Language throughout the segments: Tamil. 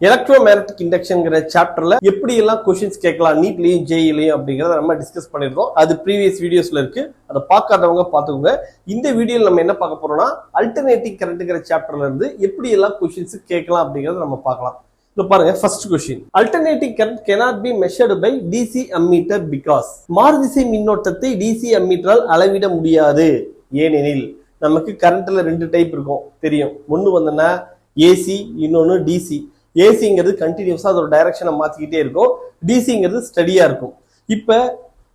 எலக்ட்ரோமேக்னெட்டிக் இண்டக்ஷன்ங்கிற சாப்டர்ல எப்படி எல்லாம் கொஸ்டின்ஸ் கேட்கலாம் நீட்லயும் ஜேஇலையும் அப்படிங்கறத நம்ம டிஸ்கஸ் பண்ணிருக்கோம். அது ப்ரீவியஸ் வீடியோஸ்ல இருக்கு. அதை பார்க்காதவங்க பார்த்துக்கோங்க. இந்த வீடியோல நம்ம என்ன பார்க்க போறோம்னா அல்டர்னேட்டிங் கரண்ட்ங்கிற சாப்டர்ல இருந்து எப்படி எல்லாம் கொஸ்டின்ஸ் கேட்கலாம் அப்படிங்கறத நம்ம பார்க்கலாம். இப்போ பாருங்க, first question, alternating current cannot be measured by DC ammeter because மாறுதிசை மின்னோட்டத்தை DC அம்மீட்டரால் அளவிட முடியாது. ஏனெனில் நமக்கு கரண்ட்ல ரெண்டு டைப் இருக்கும் தெரியும். ஒன்னு வந்தனா ஏசி, இன்னொன்னு டிசி. ஏசிங்கிறது கண்டினியூஸா அதோட டைரக்ஷனை மாத்திக்கிட்டே இருக்கும், டிசிங்கிறது ஸ்டடியா இருக்கும். இப்ப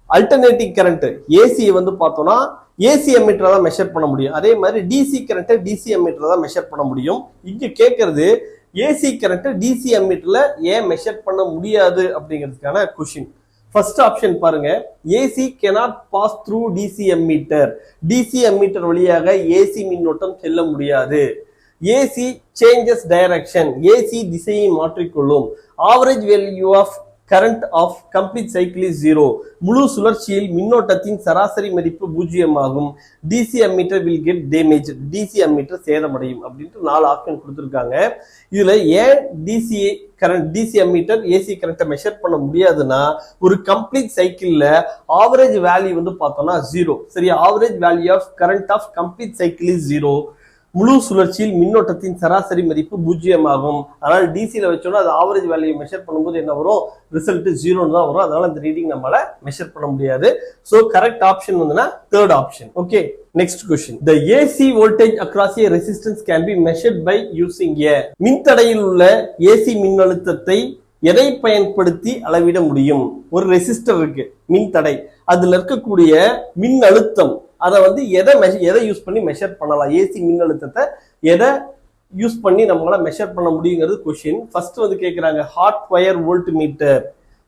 அல்டர்னேட்டிங் கரண்ட் ஏசியை வந்து பார்த்தோம்னா ஏசி அம்மீட்டரை தான் மெஷர் பண்ண முடியும். அதே மாதிரி டிசி கரண்ட்டை டிசி அம்மீட்டரை தான் மெஷர் பண்ண முடியும். இங்க கேட்கறது ஏசி கரண்ட் டிசி அம்மீட்டர்ல ஏன் மெஷர் பண்ண முடியாது அப்படிங்கிறதுக்கான கொஸ்டின். ஃபர்ஸ்ட் ஆப்ஷன் பாருங்க, AC cannot pass through DC ammeter. DC ammeter வழியாக ஏசி மின்னோட்டம் செல்ல முடியாது. ஏசி சேஞ்சஸ் டைரக்ஷன், ஏசி திசையை மாற்றிக்கொள்ளும். Average value of current of complete cycle is 0. முழு சுழற்சியில் மின்னோட்டத்தின் சராசரி மதிப்பு 0 ஆகும். DC ammeter will get damage, DC ammeter சேதமடையும் அப்படின்ட்டு 4 ஆப்ஷன் கொடுத்துருக்காங்க. இதுல ஏன் டிசி அம்மீட்டர் ஏசி கரண்ட்டை மெஷர் பண்ண முடியாதுன்னா, ஒரு கம்ப்ளீட் சைக்கிள்ல ஆவரேஜ் வேல்யூ வந்து பார்த்தோம்னா 0. சரியா, average value of current of complete cycle is 0. முழு சுழற்சியில் மின்னோட்டத்தின் சராசரி மதிப்பு 0 ஆகும். அதனால டிசியில வச்சோம்னா அது ஆவரேஜ் வேல்யூ மெஷர் பண்ணும்போது என்ன வரும், ரிசல்ட் 0 தான் வரும். அதனால இந்த ரீடிங் நம்மளால மெஷர் பண்ண முடியாது. சோ கரெக்ட் ஆப்ஷன் வந்துனா third option. Okay, next question. The AC voltage across a resistance can be measured by using a. மின்தடையில் உள்ள ஏசி மின்னழுத்தத்தை எதை பயன்படுத்தி அளவிட முடியும்? ஒரு ரெசிஸ்டர் இருக்கு, மின்தடை, அதுல இருக்கக்கூடிய மின் அழுத்தம் அதை வந்து எதை யூஸ் பண்ணி மெஷர் பண்ணலாம்? ஏசி மின்னழுத்தத்தை எதை யூஸ் பண்ணி நம்மளால மெஷர் பண்ண முடியுங்கிறது கொஸ்டின். ஃபர்ஸ்ட் வந்து கேட்கிறாங்க ஹாட் வயர் வோல்ட் மீட்டர்,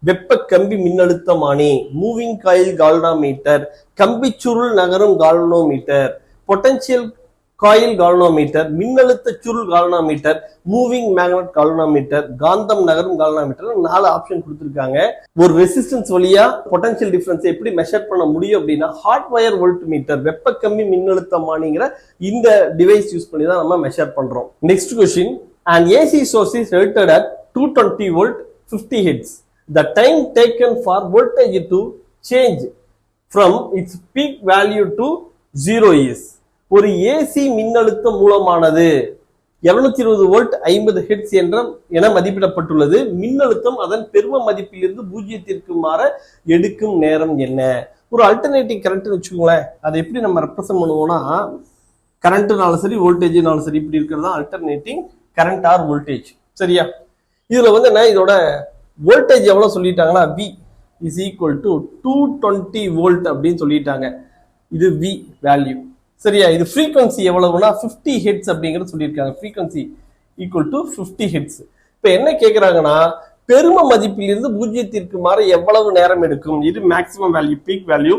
வெப்ப கம்பி மின்னழுத்தமானி, மூவிங் காயில் கால்வனோமீட்டர், கம்பி சுருள் நகரும் கால்வனோமீட்டர், பொட்டன்சியல் காயில் கால்வனோமீட்டர், மின்னழுத்த சுருள் கால்வனோமீட்டர், மூவிங் மேக்னெட் கால்வனோமீட்டர், காந்தம் நகரும் கால்வனோமீட்டர். 4 ஆப்ஷன் கொடுத்திருக்காங்க. ஒரு ரெசிஸ்டன்ஸ் வழியா பொட்டன்ஷியல் டிஃபரன்ஸ் எப்படி மெஷர் பண்ண முடியும் அப்படின்னா ஹாட் வயர் வோல்ட் மீட்டர், வெப்ப கம்பி மின்னழுத்தமானிங்கிற இந்த டிவைஸ் யூஸ் பண்ணி தான் நம்ம மெஷர் பண்றோம். Next question, an AC source is rated at 220 volt 50 Hz. The time taken for voltage to change from its peak value to 0 is. ஒரு ஏசி மின்னழுத்த மூலமானது 220 வோல்ட் 50 ஹெர்ட்ஸ் என மதிப்பிடப்பட்டுள்ளது. மின்னழுத்தம் அதன் பெரும மதிப்பிலிருந்து 0க்கு மாற எடுக்கும் நேரம் என்ன? ஒரு அல்டர்னேட்டிங் கரண்ட் வச்சுக்கோங்களேன், அதை எப்படி நம்ம ரெப்ரசென்ட் பண்ணுவோம்னா, கரண்ட்னாலும் சரி வோல்டேஜ்னாலும் சரி இப்படி இருக்கிறது தான் அல்டர்னேட்டிங் கரண்ட் ஆர் வோல்டேஜ். சரியா, இதுல வந்து என்ன, இதோட வோல்டேஜ் எவ்வளவு சொல்லிட்டாங்கன்னா V is equal to 220 volt அப்படின்னு சொல்லிட்டாங்க. இது V வேல்யூ. சரியா, இது ஃப்ரீக்வன்சி எவ்வளவுனா 50 ஹெர்ட்ஸ் அப்படிங்கறது சொல்லியிருக்காங்க. Frequency equal to 50 hertz. இப்போ என்ன கேட்கறாங்கன்னா, பெரும மதிப்பிலிருந்து 0க்கு மாற எவ்வளவு நேரம் எடுக்கும்? இது மேக்ஸிமம் வேல்யூ, பீக் வேல்யூ.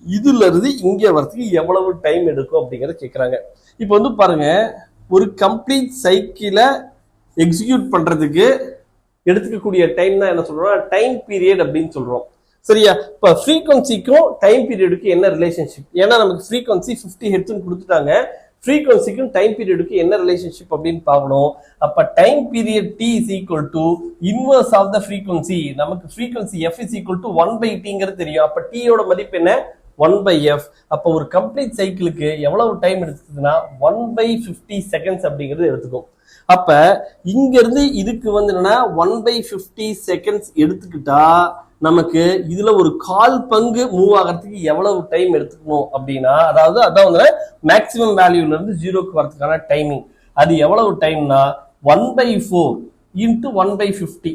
இதுல இருந்து இங்க வரதுக்கு எவ்வளவு டைம் எடுக்கும் அப்படிங்கறத கேட்கறாங்க. இப்போ வந்து பாருங்க, ஒரு கம்ப்ளீட் சைக்கிளை எக்ஸிக்யூட் பண்றதுக்கு எடுத்துக்கக்கூடிய டைம் தான் என்ன சொல்றோம், டைம் பீரியட் அப்படின்னு சொல்றோம். சரியா, இப்ப ஃப்ரீக்வன்சிக்கும் டைம் பீரியடுக்கு என்ன ரிலேஷன்ஷிப்? ஏன்னா நமக்கு ஃப்ரீக்வன்சி 50 ஹெர்ட்ஸ்னு கொடுத்துட்டாங்க, ஃப்ரீக்வன்சிக்கும் டைம் பீரியடுக்கு என்ன ரிலேஷன்ஷிப் அப்படின்னு பார்க்கணும். அப்ப time period T is equal to inverse of the frequency. நமக்கு frequency F is equal to 1/Tங்கிறது தெரியும். அப்ப T யோட மதிப்பு என்ன, 1/F. அப்ப ஒரு கம்ப்ளீட் சைக்கிளுக்கு எவ்வளவு டைம் எடுத்துக்குதுன்னா 1/50 செகண்ட்ஸ் அப்படிங்கிறது எடுத்துக்கும். அப்ப இங்க இருந்து இதுக்கு வந்து என்னன்னா 1/50 செகண்ட்ஸ் எடுத்துக்கிட்டா நமக்கு இதுல ஒரு 1/4 பங்கு மூவ் ஆகிறதுக்கு எவ்வளவு டைம் எடுத்துக்கணும் அப்படின்னா, அதான் வந்து மேக்சிமம் வேல்யூல இருந்து 0க்கு வரதுக்கான டைமிங். அது எவ்வளவு டைம்னா 1/4 இன்டு 1/50.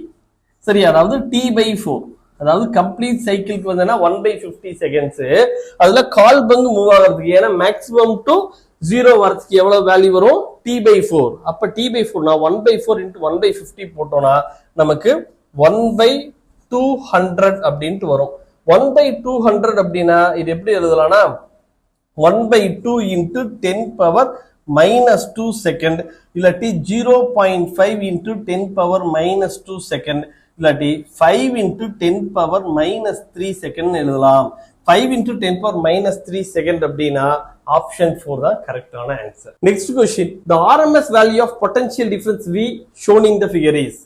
சரி, அதாவது T/4. அதாவது கம்ப்ளீட் சைக்கிளுக்கு வந்து 1/50 செகண்ட்ஸ். அதுல 1/4 பங்கு மூவ் ஆகிறதுக்கு, ஏன்னா மேக்சிமம் டு 0 வரதுக்கு எவ்வளவு வேல்யூ வரும், T/4. அப்ப T/4 1/4 இன்டு 1/50 போட்டோம்னா நமக்கு 1/200 அப்படின்ட்டு வரும். 1/200 அப்படின்னா இது எப்படி எழுதலாம்னா 1/2 இன்டு 10⁻⁻2 செகண்ட், இல்லாட்டி 0.5 இன்டு 10⁻⁻2 செகண்ட், இல்லாட்டி 5 இன்டு 10⁻⁻3 செகண்ட் எழுதலாம். 5 into 10 power minus 3 second அப்படினா option 4 தான் கரெக்டான answer. Next question, the RMS value of potential difference V shown in the figure is.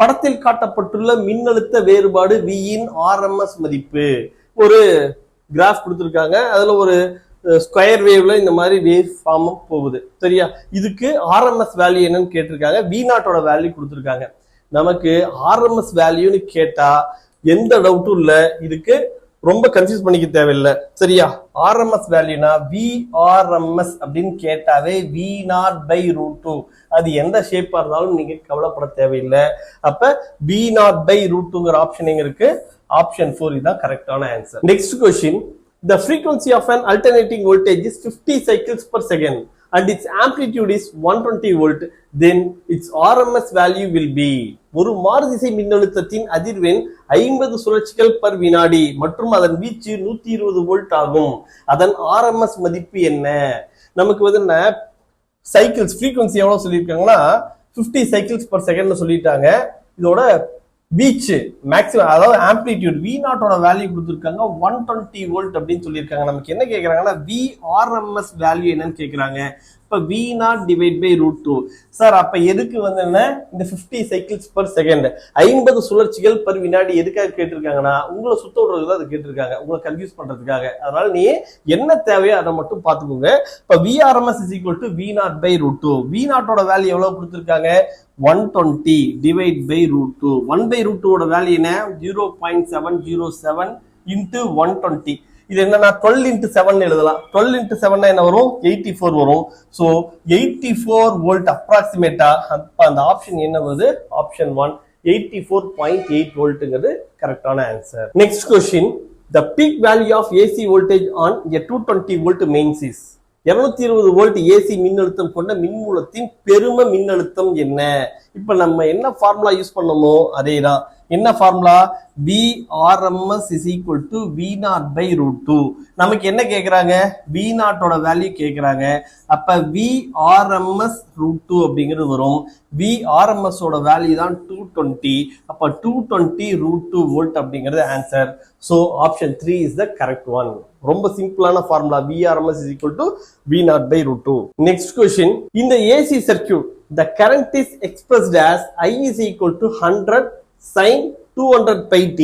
படத்தில் காட்டப்பட்டுள்ள மின்னழுத்த வேறுபாடு V இன் RMS மதிப்பு. ஒரு கிராஃப் கொடுத்திருக்காங்க, அதுல ஒரு ஸ்கொயர் வேவ்ல இந்த மாதிரி வேவ் ஃபார்ம் போகுது. சரியா, இதுக்கு RMS வேல்யூ என்னன்னு கேட்டிருக்காங்க, V0 வேல்யூ கொடுத்திருக்காங்க. நமக்கு RMS வேல்யூன்னு கேட்டா எந்த டவுட்டும் இல்ல, இதுக்கு ரொம்ப கன்ஃபியூஸ் பண்ணிக்க தேவையில்லை. சரியா, RMS வேல்யூனா VRMS அப்படின்னு கேட்டாவே V0/√2. அது எந்த ஷேப்பா இருந்தாலும் நீங்க கவலைப்பட தேவையில்லை. அப்ப V0/√2ங்கிற ஆப்ஷன் எங்க இருக்கு? ஆப்ஷன் 4 இதுதான் கரெக்டான answer. Next question, the frequency of an alternating voltage is 50 cycles per second and its amplitude is 120 volt, then its RMS value will be. ஒரு மாறுதிசை மின்னழுத்தத்தின் அதிர்வெண் 50 சுழற்சிகள் பர் வினாடி மற்றும் அதன் வீச்சு 120 வோல்ட் ஆகும். அதன் RMS மதிப்பு என்ன? நமக்கு வந்து என்ன சைக்கிள்ஸ் ஃப்ரீக்வன்சி எவ்வளவு சொல்லியிருக்காங்கன்னா 50 சைக்கிள்ஸ் பர் செகண்ட் சொல்லிட்டாங்க. இதோட வீச்சு மேக்ஸிமம், அதாவது ஆம்பிளிடியூட் V0 வேல்யூ கொடுத்துருக்காங்க 120 வோல்ட் அப்படின்னு சொல்லியிருக்காங்க. நமக்கு என்ன கேட்கறாங்கன்னா VRMS வேல்யூ என்னன்னு கேட்கறாங்க. இப்ப V0/√2. சார் அப்ப எதுக்கு வந்து என்ன இந்த 50 சைக்கிள்ஸ் பர் செகண்ட் 50 சுழற்சிகள் பர் வினாடி எதுக்காக கேட்டிருக்காங்கன்னா உங்களை சுத்த விடுறதுக்கு தான் அது கேட்டிருக்காங்க, உங்களை கன்ஃபியூஸ் பண்றதுக்காக. அதனால நீ என்ன தேவையோ அதை மட்டும் பாத்துக்கோங்க. இப்ப VRMS = V0/√2. V0 வேல்யூ எவ்வளவு கொடுத்திருக்காங்க? 120 /√2. 1/√2 வேல்யூ என்ன? 0.707 × 120. இது என்னன்னா 12 × 7 எழுதலாம். 12 × 7 என்ன வரும்? 84 வரும். சோ 84 வோல்ட் அப்ராக்சிமேட்டா. அப்ப அந்த ஆப்ஷன் என்ன வருது? ஆப்ஷன் 1 84.8 வோல்ட்ங்கிறது கரெக்டான answer. Next question, the peak value of AC voltage on a 220 volt mains is. 220 volt AC மின்னழுத்தம் கொண்ட மின்மூலத்தின் பெரும மின்னழுத்தம் என்ன? இப்ப நம்ம என்ன ஃபார்முலா யூஸ் பண்ணோமோ அதேதான். என்ன ஃபார்முலா? VRMS = V0/√2. நமக்கு என்ன கேக்குறாங்க? V0 வேல்யூ கேக்குறாங்க. அப்ப VRMS√2 அப்படிங்கிறது வரும். VRMS வேல்யூ தான் 220. அப்ப 220/√2 வோல்ட் அப்படிங்கிறது answer. So option 3 is the correct one. ரொம்ப சிம்பிளான formula. VRMS = V0/√2. Next question, in the AC circuit the current is expressed as I is equal to 100 sin 200 pi t.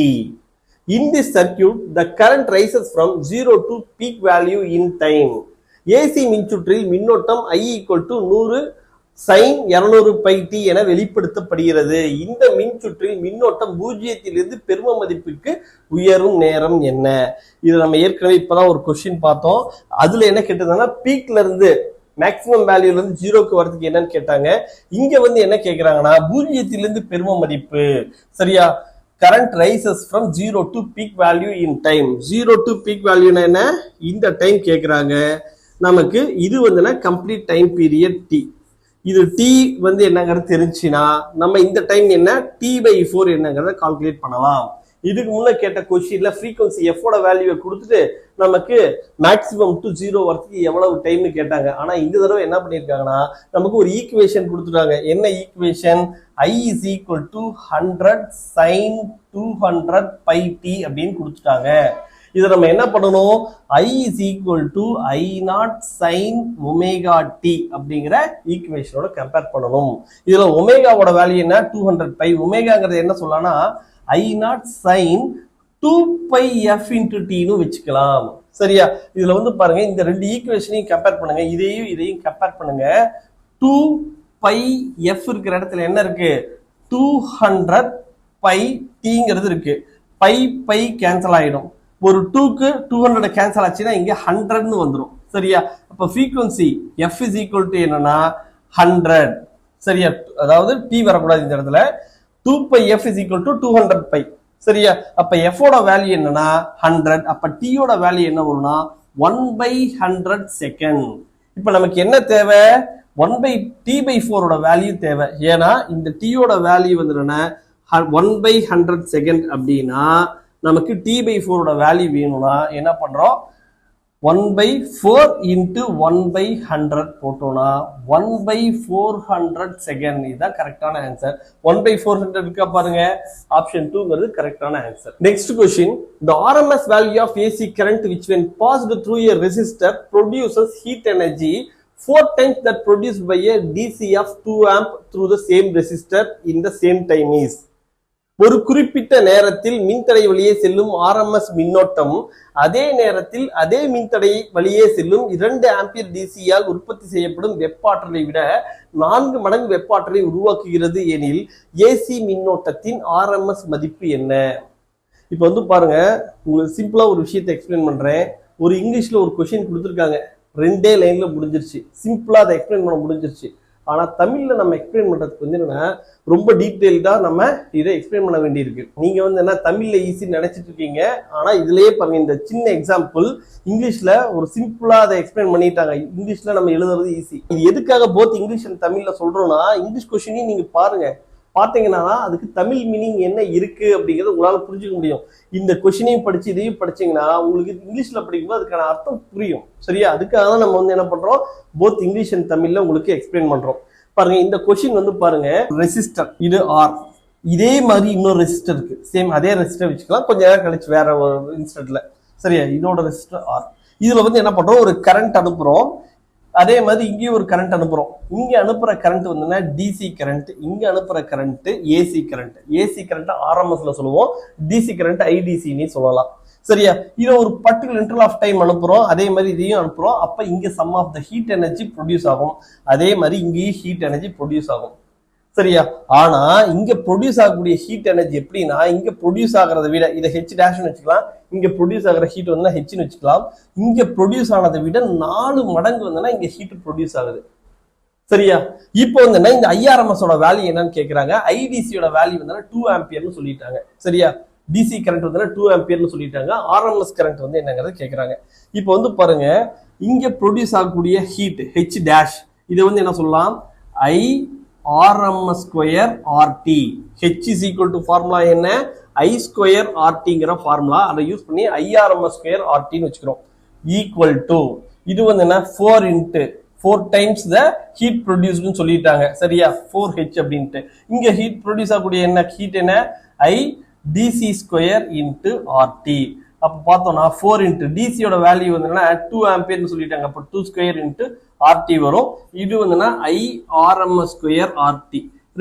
In this circuit the current rises from 0 to peak value in time. AC மின்சுற்றில் மின்னோட்டம் I = 100 sin 200 pi t என வெளிப்படுத்தப்படுகிறது. இந்த மின்சுற்றில் மின்னோட்டம் பூஜ்ஜியத்திலிருந்து பெரும மதிப்புக்கு உயரும் நேரம் என்ன? இது நம்ம ஏற்கனவே இப்பதான் ஒரு கொஸ்டின் பார்த்தோம். அதுல என்ன கேட்டதுன்னா பீக்ல இருந்து மேக்ஸிமம் வேல்யூல இருந்து 0க்கு வரதுக்கு என்னன்னு கேட்டாங்க. இங்க வந்து என்ன கேக்குறாங்கன்னா பூஜ்ஜியத்திலிருந்து பெரும மதிப்பு. சரியா, current rises from 0 to peak value in time. 0 to peak value என்ன? இந்த டைம் கேக்குறாங்க. நமக்கு இது வந்து கம்ப்ளீட் டைம் பீரியட் T. இது T வந்து என்னங்கிறது தெரிஞ்சுனா நம்ம இந்த டைம் என்ன T/4 என்னங்கிறத கால்குலேட் பண்ணலாம். இதுக்கு முன்ன கேட்ட கொஸ்டின்ல ஃப்ரீக்வன்சி F ஓட வேல்யூவை கொடுத்துட்டு நமக்கு மேக்ஸிமம் டு 0 வரதுக்கு எவ்வளவு டைம்னு கேட்டாங்க. ஆனா இந்த தடவை என்ன பண்ணிருக்காங்கன்னா நமக்கு ஒரு ஈக்குவேஷன் கொடுத்துட்டாங்க. என்ன equation? I is equal to 100 sin 200 pi t அப்படின்னு கொடுத்துட்டாங்க. இதை நம்ம என்ன பண்ணணும்? I is equal to I0 sin omega t அப்படிங்கிற ஈக்குவேஷனோட கம்பேர் பண்ணணும். இதுல ஒமேகாவோட வேல்யூ என்ன? 200 pi. ஒமேகாங்கிறது என்ன சொல்லலாம்னா I0 sin 2 pi f into t னு வச்சுக்கலாம். சரியா, இதுல வந்து பாருங்க இந்த ரெண்டு ஈக்குவேஷனையும் கம்பேர் பண்ணுங்க. இதையும் கம்பேர் பண்ணுங்க. 2 pi f இருக்கிற இடத்துல என்ன இருக்கு? 200 pi tங்கிறது இருக்கு. pi கேன்சல் ஆயிடும். ஒரு 2க்கு 200 கேன்சல் ஆச்சுன்னா இங்க 100ன்னு வந்துரும். சரியா, அப்ப frequency f is equal to என்னன்னா 100. சரியா, அதாவது t வரக்கூடாது இந்த இடத்துல. 2 pi f is equal to 200 pi. சரியா, அப்ப f ஓட வேல்யூ என்னன்னா 100. அப்ப t ஓட வேல்யூ என்ன வரும்னா 1/100 செகண்ட். இப்ப நமக்கு என்ன தேவை? 1/t/4 ஓட வேல்யூ தேவை. ஏன்னா இந்த t ஓட வேல்யூ வந்து என்னன்னா 1/100 செகண்ட் அப்படின்னா நமக்கு t/4 ஓட வேல்யூ வேணும்னா என்ன பண்றோம்? 1/4 into 1/100 போட்டோம்னா 1/400 செகண்ட். இதுதான் கரெக்டான ஆன்சர். 1/400 இருக்கா பாருங்க. ஆப்ஷன் 2ங்கிறது கரெக்டான answer. Next question, the RMS value of AC current which when passed through a resistor produces heat energy 4 times that produced by a DC of 2 amp through the same resistor in the same time is. ஒரு குறிப்பிட்ட நேரத்தில் மின்தடை வழியே செல்லும் RMS மின்னோட்டம் அதே நேரத்தில் அதே மின்தடை வழியே செல்லும் 2 ஆம்பியர் டிசியால் உற்பத்தி செய்யப்படும் வெப்பாற்றலை விட 4 மடங்கு வெப்பாற்றலை உருவாக்குகிறது எனில் ஏசி மின்னோட்டத்தின் RMS மதிப்பு என்ன? இப்ப வந்து பாருங்க, உங்களுக்கு சிம்பிளா ஒரு விஷயத்தை எக்ஸ்பிளைன் பண்றேன். ஒரு இங்கிலீஷ்ல ஒரு கொஸ்டின் கொடுத்துருக்காங்க, 2 லைன்ல முடிஞ்சிருச்சு, சிம்பிளா அதை எக்ஸ்பிளைன் பண்ண முடிஞ்சிருச்சு. ஆனா தமிழ்ல நம்ம எக்ஸ்பிளைன் பண்றதுக்கு வந்து என்னன்னா ரொம்ப டீட்டெயில்டா நம்ம இதை எக்ஸ்பிளைன் பண்ண வேண்டியிருக்கு. நீங்க வந்து என்ன தமிழ்ல ஈஸி நினைச்சிட்டு இருக்கீங்க, ஆனா இதுலயே பாருங்க, இந்த சின்ன எக்ஸாம்பிள் இங்கிலீஷ்ல ஒரு சிம்பிளா அதை எக்ஸ்பிளைன் பண்ணிட்டாங்க. இங்கிலீஷ்ல நம்ம எழுதுறது ஈஸி. இது எதுக்காக போத் இங்கிலீஷ் அண்ட் தமிழ்ல சொல்றோம்னா, இங்கிலீஷ் கொஸ்டினையும் நீங்க பார்த்தீங்கன்னா அதுக்கு தமிழ் மீனிங் என்ன இருக்கு அப்படிங்கறது உங்களால புரிஞ்சுக்க முடியும். இந்த கொஸ்டினையும் படிச்சு இதையும் படிச்சீங்கன்னா உங்களுக்கு இங்கிலீஷ்ல படிக்கும்போது அதுக்கான அர்த்தம் புரியும். சரியா? அதுக்காக தான் நம்ம வந்து என்ன பண்றோம், போத் இங்கிலீஷ் அண்ட் தமிழ்ல உங்களுக்கு எக்ஸ்பிளைன் பண்றோம். பாருங்க, இந்த கொஸ்டின் வந்து பாருங்க, ரெசிஸ்டர் இது ஆர், இதே மாதிரி இன்னொரு ரெசிஸ்டர் இருக்கு, சேம் அதே ரெசிஸ்டர் வச்சுக்கலாம், கொஞ்சம் நேரம் கழிச்சு வேற ஒரு இன்ஸ்டன்ட்ல. சரியா? இதோட ரெசிஸ்டர் ஆர். இதுல வந்து என்ன பண்றோம், ஒரு கரண்ட் அனுப்புறோம். அதே மாதிரி இங்கேயும் ஒரு கரண்ட் அனுப்புறோம். இங்க அனுப்புற கரண்ட் வந்து டிசி கரண்ட், இங்க அனுப்புற current AC current. AC current RMSல சொல்லுவோம், டிசி கரண்ட் IDCன்னு சொல்லலாம். சரியா? இதை ஒரு பர்டிகுலர் இன்டர்வல் ஆஃப் டைம் அனுப்புறோம். அதே மாதிரி இதையும் அனுப்புறோம். அப்ப இங்க sum of the heat energy produce ஆகும். அதே மாதிரி இங்கேயும் ஹீட் எனர்ஜி ப்ரொடியூஸ் ஆகும். சரியா? ஆனா இங்க ப்ரொடியூஸ் ஆகக்கூடிய ஹீட் எனர்ஜி எப்படின்னா, இங்க ப்ரொடியூஸ் ஆகிறத விட, இதை H டேஷ்னு வச்சுக்கலாம், இங்க ப்ரொடியூஸ் ஆகிற ஹீட் வந்து Hன்னு வச்சுக்கலாம். இங்க ப்ரொடியூஸ் ஆனதை விட 4 மடங்கு வந்து இங்க ஹீட் ப்ரொடியூஸ் ஆகுது. சரியா? இப்போ வந்து இந்த IRMS வேல்யூ என்னன்னு கேக்குறாங்க. IDCயோட வேல்யூ வந்து 2 ஆம்பியர்னு சொல்லிட்டாங்க. சரியா? டிசி கரண்ட் வந்து 2 ஆம்பியர்னு சொல்லிட்டாங்க. RMS கரண்ட் வந்து என்னங்கிறது கேக்குறாங்க. இப்போ வந்து பாருங்க, இங்க ப்ரொடியூஸ் ஆகக்கூடிய ஹீட் H டேஷ், இதை வந்து என்ன சொல்லலாம், IRMS square RT. H is equal to formula என்ன, I ஸ்கொயர் RTங்கிற ஃபார்முலா. அதை யூஸ் பண்ணி IRMS ஸ்கொயர் RTன்னு வச்சுக்கிறோம். ஈக்குவல் டு, இது வந்து என்ன, 4 டைம்ஸ் த ஹீட் ப்ரொடியூஸ்னு சொல்லிட்டாங்க. சரியா? 4H அப்படின்ட்டு. இங்க ஹீட் ப்ரொடியூஸ் ஆகக்கூடிய என்ன ஹீட் என்ன, IDC ஸ்கொயர் இன்ட்டு RT. அப்ப பார்த்தோம்னா 4 இன்ட்டு டிசியோட வேல்யூ வந்து 2 ஆம்பியர்னு சொல்லிட்டாங்க. அப்ப 2 ஸ்கொயர் இன்ட்டு RT வரும். இது வந்து IRMS ஸ்கொயர் RT.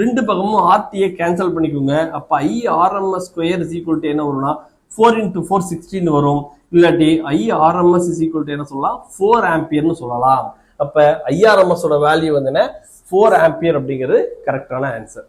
ரெண்டு பக்கமும் RT கேன்சல் பண்ணிக்கோங்க. அப்ப IRMS square is equal to என்ன வரும்னா 4 இன்ட்டு 4 16 வரும். இல்லாட்டி IRMS இஸ் ஈக்குவல் டு என்ன சொல்லலாம், 4 ஆம்பியர்னு சொல்லலாம். அப்ப IRMS ஓட வேல்யூ வந்து 4 ஆம்பியர் அப்படிங்கிறது கரெக்டான ஆன்சர்.